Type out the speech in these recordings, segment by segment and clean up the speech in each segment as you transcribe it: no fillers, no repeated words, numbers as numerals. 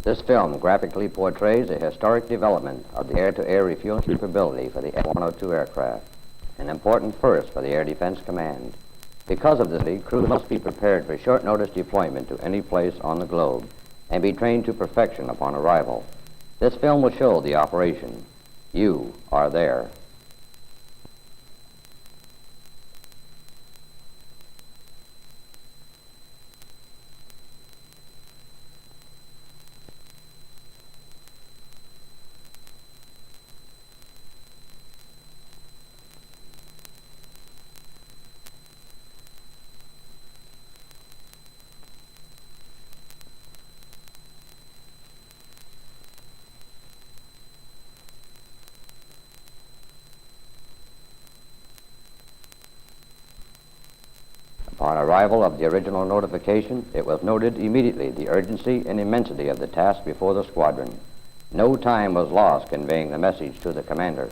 This film graphically portrays a historic development of the air-to-air refueling capability for the F-102 aircraft, an important first for the Air Defense Command. Because of this, crews must be prepared for short-notice deployment to any place on the globe and be trained to perfection upon arrival. This film will show the operation. You are there. Upon arrival of the original notification, it was noted immediately the urgency and immensity of the task before the squadron. No time was lost conveying the message to the commander.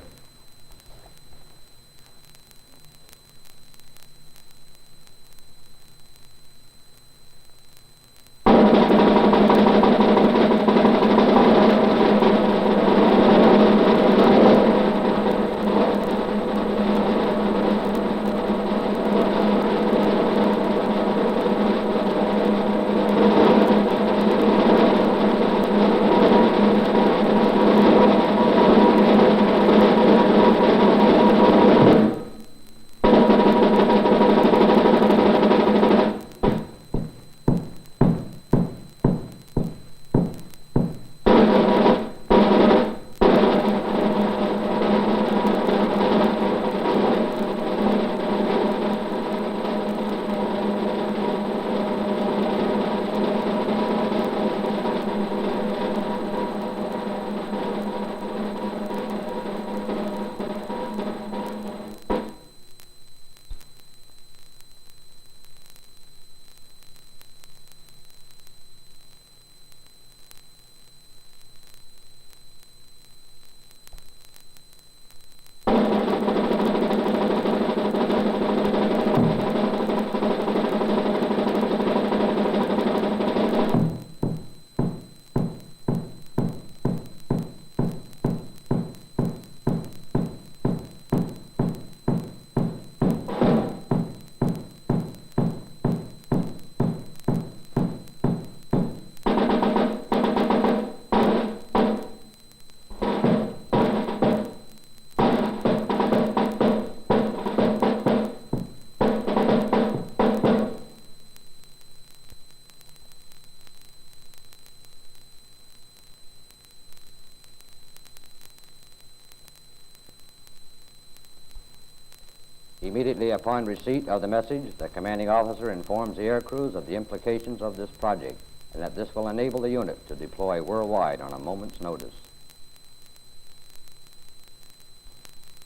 Immediately upon receipt of the message, the commanding officer informs the air crews of the implications of this project and that this will enable the unit to deploy worldwide on a moment's notice.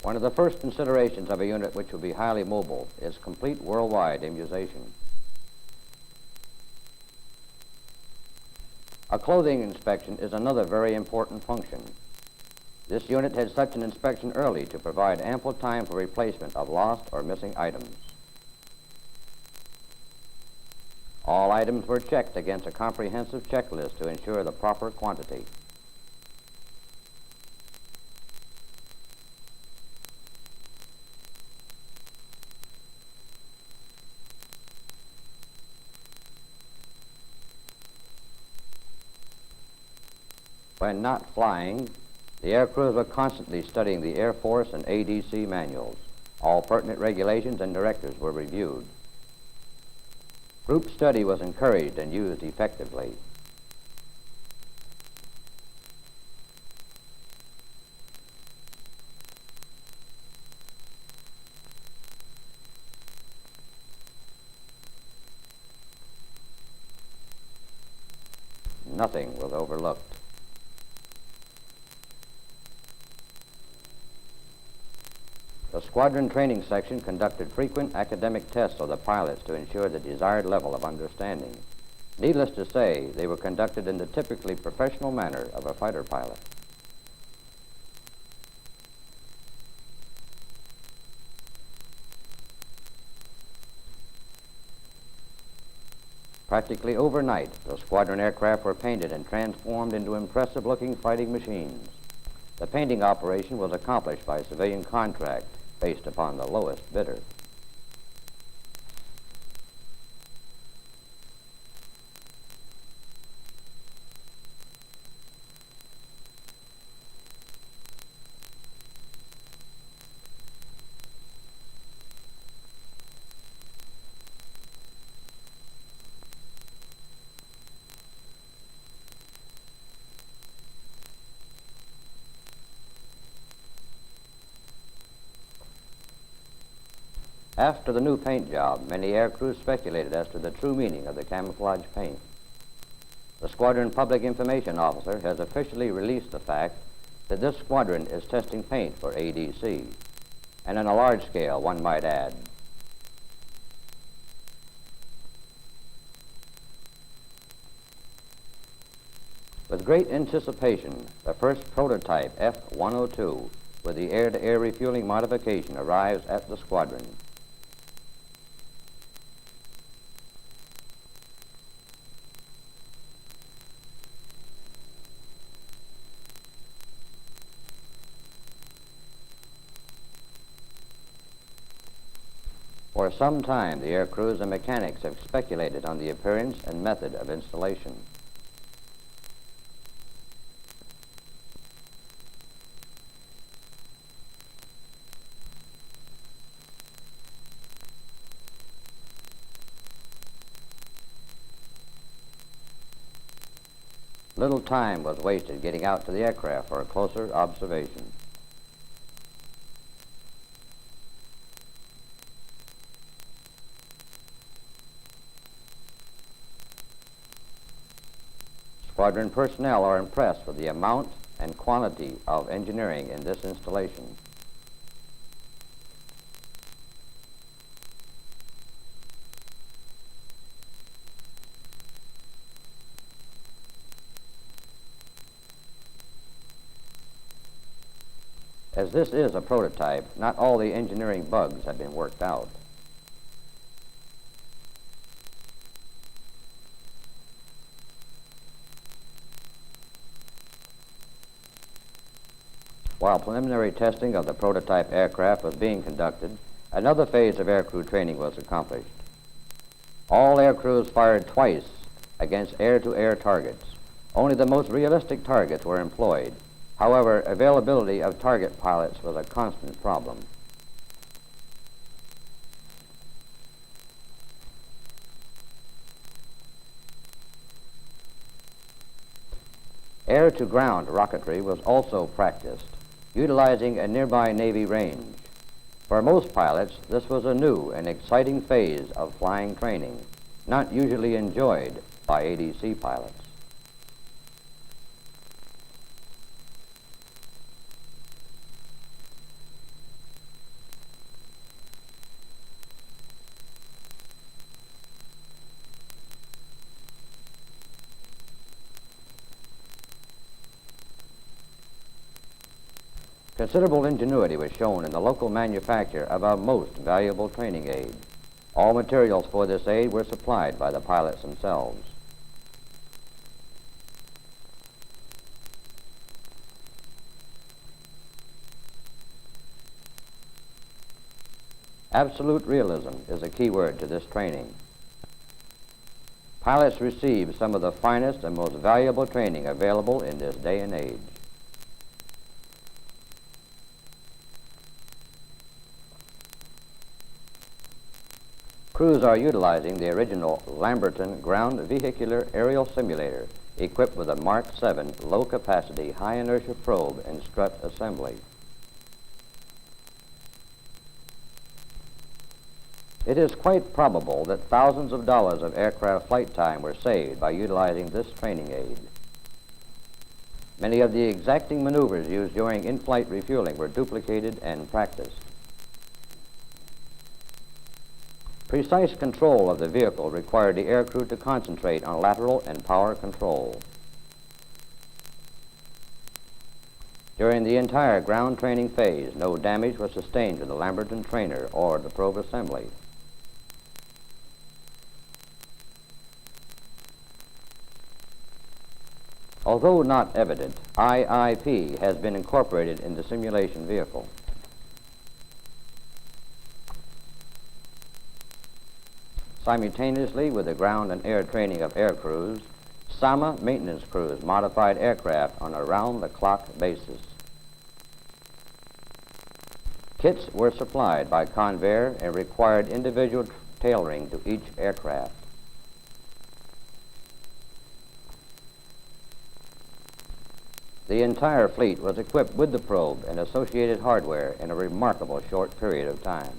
One of the first considerations of a unit which will be highly mobile is complete worldwide immunization. A clothing inspection is another very important function. This unit had such an inspection early to provide ample time for replacement of lost or missing items. All items were checked against a comprehensive checklist to ensure the proper quantity. When not flying, the air crews were constantly studying the Air Force and ADC manuals. All pertinent regulations and directives were reviewed. Group study was encouraged and used effectively. Nothing was overlooked. The squadron training section conducted frequent academic tests of the pilots to ensure the desired level of understanding. Needless to say, they were conducted in the typically professional manner of a fighter pilot. Practically overnight, the squadron aircraft were painted and transformed into impressive-looking fighting machines. The painting operation was accomplished by civilian contract based upon the lowest bidder. After the new paint job, many air crews speculated as to the true meaning of the camouflage paint. The Squadron Public Information Officer has officially released the fact that this squadron is testing paint for ADC, and on a large scale, one might add. With great anticipation, the first prototype F-102 with the air-to-air refueling modification arrives at the squadron. For some time, the air crews and mechanics have speculated on the appearance and method of installation. Little time was wasted getting out to the aircraft for a closer observation. Squadron personnel are impressed with the amount and quantity of engineering in this installation. As this is a prototype, not all the engineering bugs have been worked out. While preliminary testing of the prototype aircraft was being conducted, another phase of aircrew training was accomplished. All aircrews fired twice against air-to-air targets. Only the most realistic targets were employed. However, availability of target pilots was a constant problem. Air-to-ground rocketry was also practiced, utilizing a nearby Navy range. For most pilots, this was a new and exciting phase of flying training, not usually enjoyed by ADC pilots. Considerable ingenuity was shown in the local manufacture of our most valuable training aid. All materials for this aid were supplied by the pilots themselves. Absolute realism is a key word to this training. Pilots receive some of the finest and most valuable training available in this day and age. Crews are utilizing the original Lamberton ground vehicular aerial simulator equipped with a Mark 7 low-capacity, high-inertia probe and strut assembly. It is quite probable that thousands of dollars of aircraft flight time were saved by utilizing this training aid. Many of the exacting maneuvers used during in-flight refueling were duplicated and practiced. Precise control of the vehicle required the aircrew to concentrate on lateral and power control. During the entire ground training phase, no damage was sustained to the Lamberton trainer or the probe assembly. Although not evident, IIP has been incorporated in the simulation vehicle. Simultaneously with the ground and air training of air crews, SAMA maintenance crews modified aircraft on a round-the-clock basis. Kits were supplied by Convair and required individual tailoring to each aircraft. The entire fleet was equipped with the probe and associated hardware in a remarkable short period of time.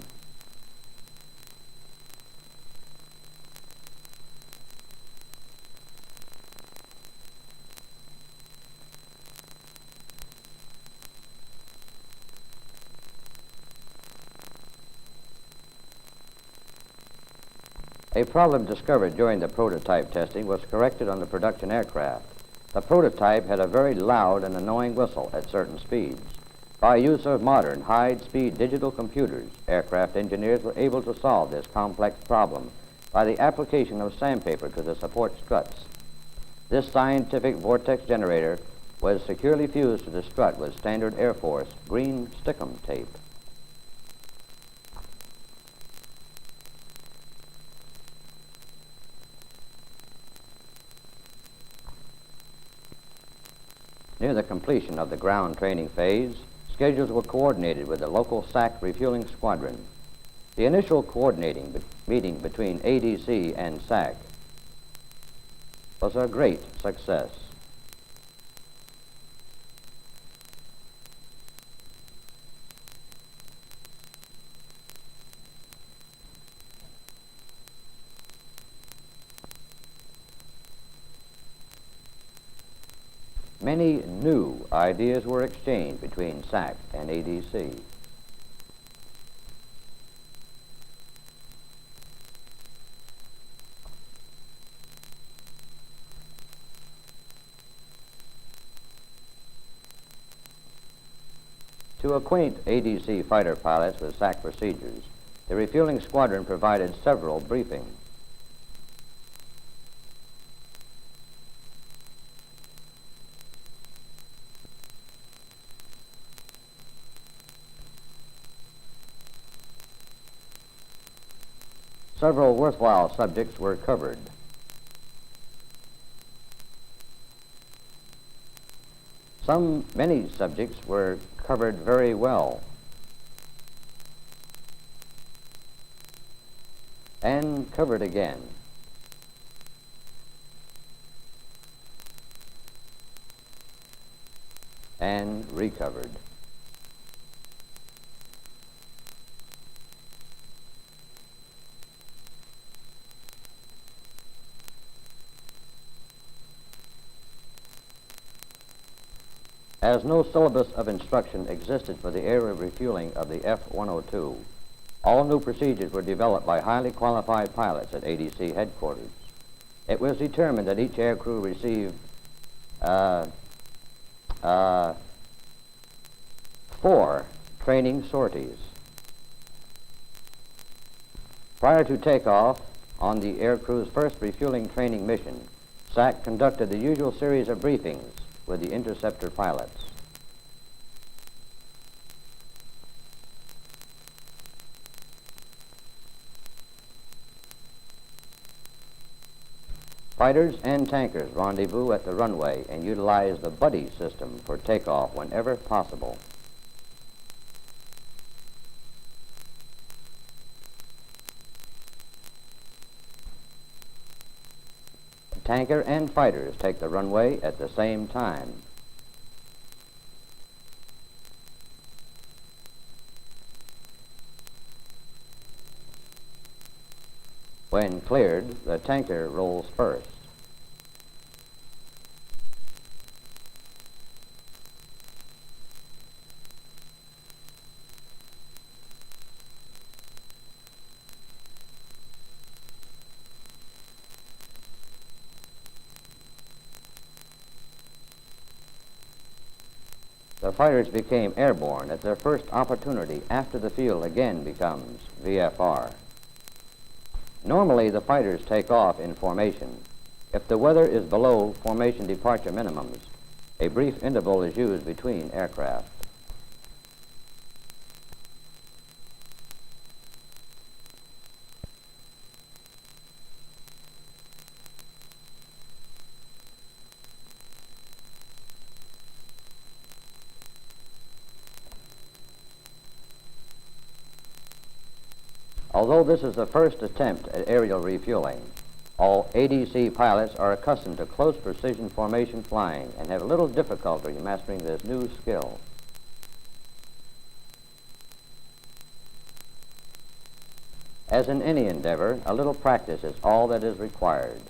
A problem discovered during the prototype testing was corrected on the production aircraft. The prototype had a very loud and annoying whistle at certain speeds. By use of modern high-speed digital computers, aircraft engineers were able to solve this complex problem by the application of sandpaper to the support struts. This scientific vortex generator was securely fused to the strut with standard Air Force green stickum tape. Near the completion of the ground training phase, schedules were coordinated with the local SAC refueling squadron. The initial coordinating meeting between ADC and SAC was a great success. Many new ideas were exchanged between SAC and ADC. To acquaint ADC fighter pilots with SAC procedures, the refueling squadron provided several briefings. Several worthwhile subjects were covered. Many subjects were covered very well and covered again. And recovered. As no syllabus of instruction existed for the area refueling of the F-102, all new procedures were developed by highly qualified pilots at ADC headquarters. It was determined that each aircrew receive 4 training sorties. Prior to takeoff on the aircrew's first refueling training mission, SAC conducted the usual series of briefings with the interceptor pilots. Fighters and tankers rendezvous at the runway and utilize the buddy system for takeoff whenever possible. Tanker and fighters take the runway at the same time. When cleared, the tanker rolls first. The fighters became airborne at their first opportunity after the field again becomes VFR. Normally, the fighters take off in formation. If the weather is below formation departure minimums, a brief interval is used between aircraft. Although this is the first attempt at aerial refueling, all ADC pilots are accustomed to close precision formation flying and have little difficulty in mastering this new skill. As in any endeavor, a little practice is all that is required.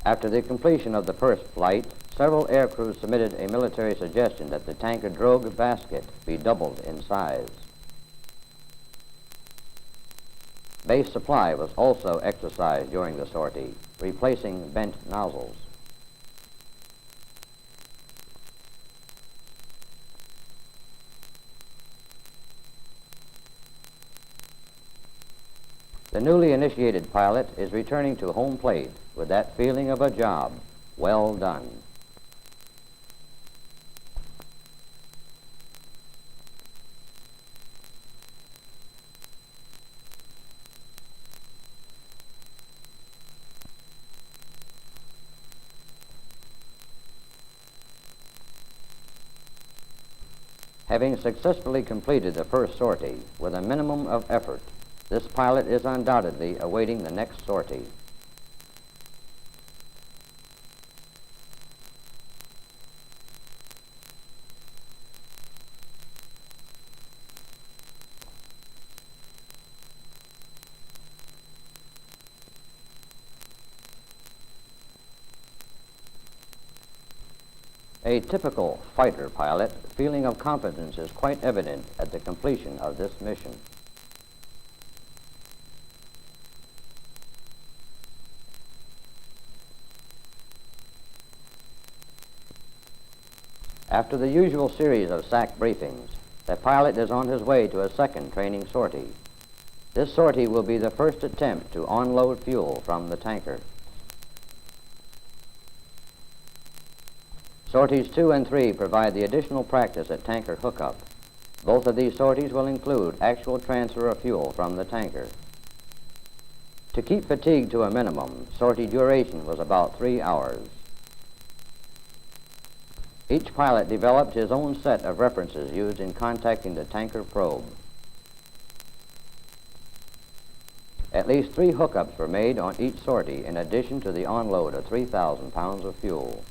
After the completion of the first flight, several air crews submitted a military suggestion that the tanker drogue basket be doubled in size. Base supply was also exercised during the sortie, replacing bent nozzles. The newly initiated pilot is returning to home plate with that feeling of a job well done. Having successfully completed the first sortie with a minimum of effort, this pilot is undoubtedly awaiting the next sortie. A typical fighter pilot feeling of confidence is quite evident at the completion of this mission. After the usual series of SAC briefings, the pilot is on his way to a second training sortie. This sortie will be the first attempt to unload fuel from the tanker. Sorties 2 and 3 provide the additional practice at tanker hookup. Both of these sorties will include actual transfer of fuel from the tanker. To keep fatigue to a minimum, sortie duration was about 3 hours. Each pilot developed his own set of references used in contacting the tanker probe. At least 3 hookups were made on each sortie in addition to the onload of 3,000 pounds of fuel.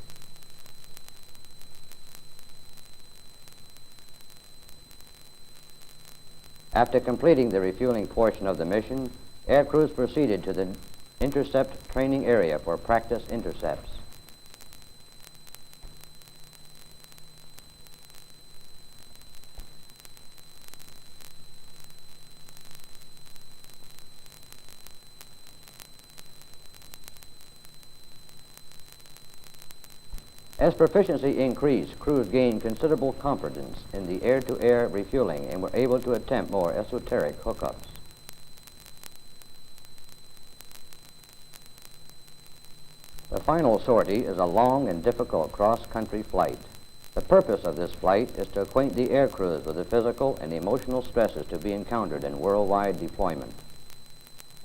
After completing the refueling portion of the mission, air crews proceeded to the intercept training area for practice intercepts. As proficiency increased, crews gained considerable confidence in the air-to-air refueling and were able to attempt more esoteric hookups. The final sortie is a long and difficult cross-country flight. The purpose of this flight is to acquaint the air crews with the physical and emotional stresses to be encountered in worldwide deployment.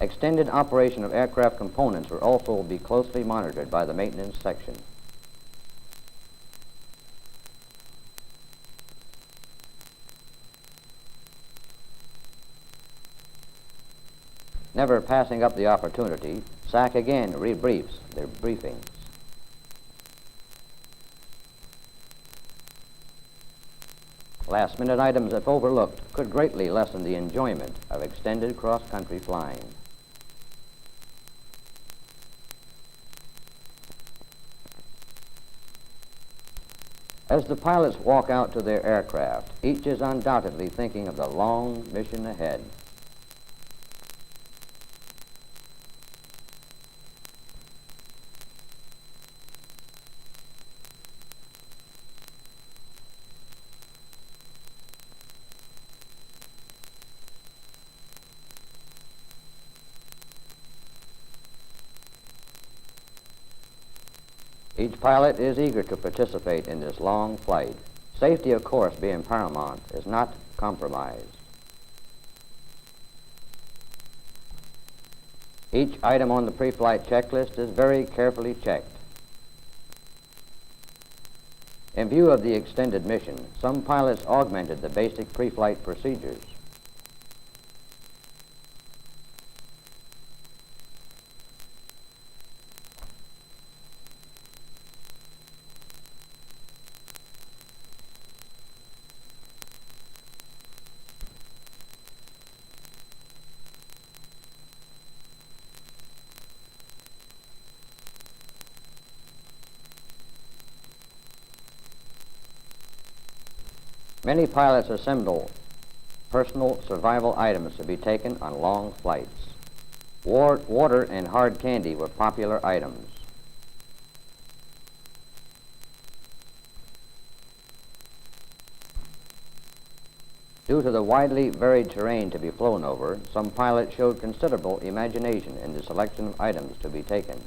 Extended operation of aircraft components will also be closely monitored by the maintenance section. Never passing up the opportunity, SAC again rebriefs their briefings. Last-minute items, if overlooked, could greatly lessen the enjoyment of extended cross-country flying. As the pilots walk out to their aircraft, each is undoubtedly thinking of the long mission ahead. Each pilot is eager to participate in this long flight. Safety, of course, being paramount, is not compromised. Each item on the pre-flight checklist is very carefully checked. In view of the extended mission, some pilots augmented the basic pre-flight procedures. Many pilots assemble personal survival items to be taken on long flights. Water and hard candy were popular items. Due to the widely varied terrain to be flown over, some pilots showed considerable imagination in the selection of items to be taken.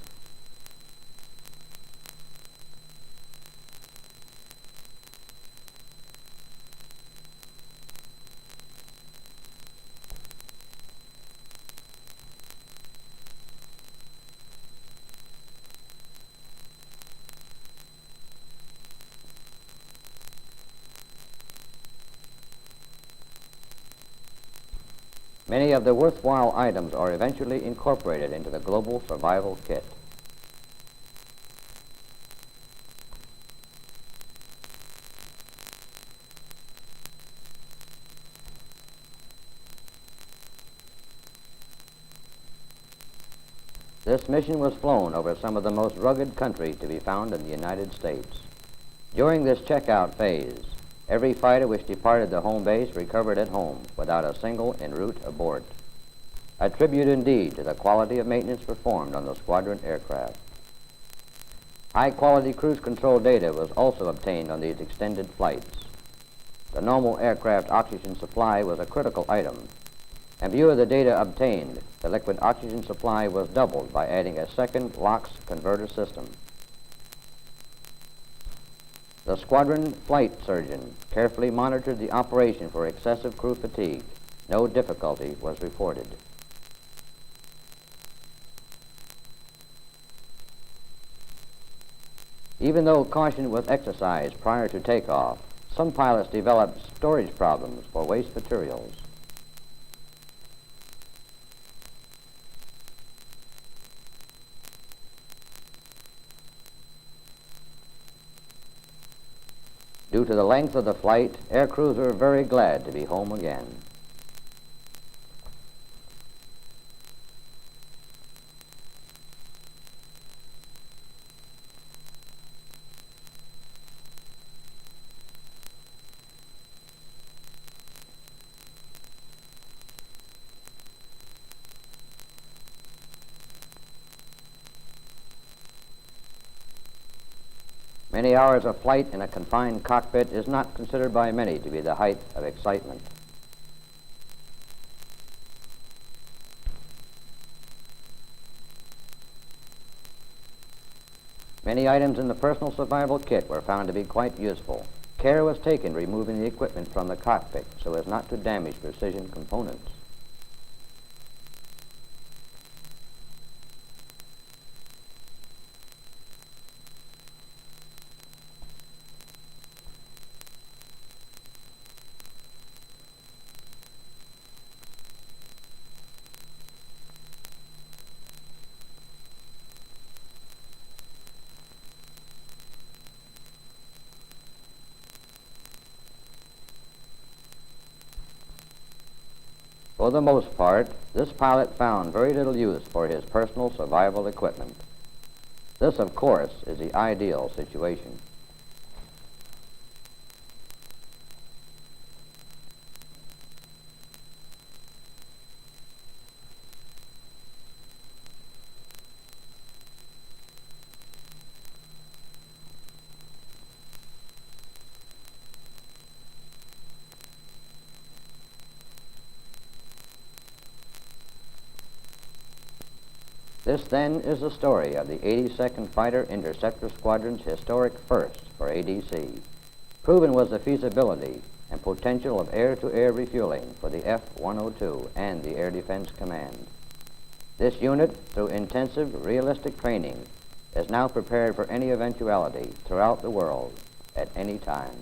Many of the worthwhile items are eventually incorporated into the global survival kit. This mission was flown over some of the most rugged country to be found in the United States. During this checkout phase, every fighter which departed the home base recovered at home without a single en route abort. A tribute indeed to the quality of maintenance performed on the squadron aircraft. High-quality cruise control data was also obtained on these extended flights. The normal aircraft oxygen supply was a critical item. In view of the data obtained, the liquid oxygen supply was doubled by adding a second LOX converter system. The squadron flight surgeon carefully monitored the operation for excessive crew fatigue. No difficulty was reported. Even though caution was exercised prior to takeoff, some pilots developed storage problems for waste materials. Due to the length of the flight, air crews were very glad to be home again. Many hours of flight in a confined cockpit is not considered by many to be the height of excitement. Many items in the personal survival kit were found to be quite useful. Care was taken removing the equipment from the cockpit so as not to damage precision components. For the most part, this pilot found very little use for his personal survival equipment. This, of course, is the ideal situation. This, then, is the story of the 82nd Fighter Interceptor Squadron's historic first for ADC. Proven was the feasibility and potential of air-to-air refueling for the F-102 and the Air Defense Command. This unit, through intensive, realistic training, is now prepared for any eventuality throughout the world at any time.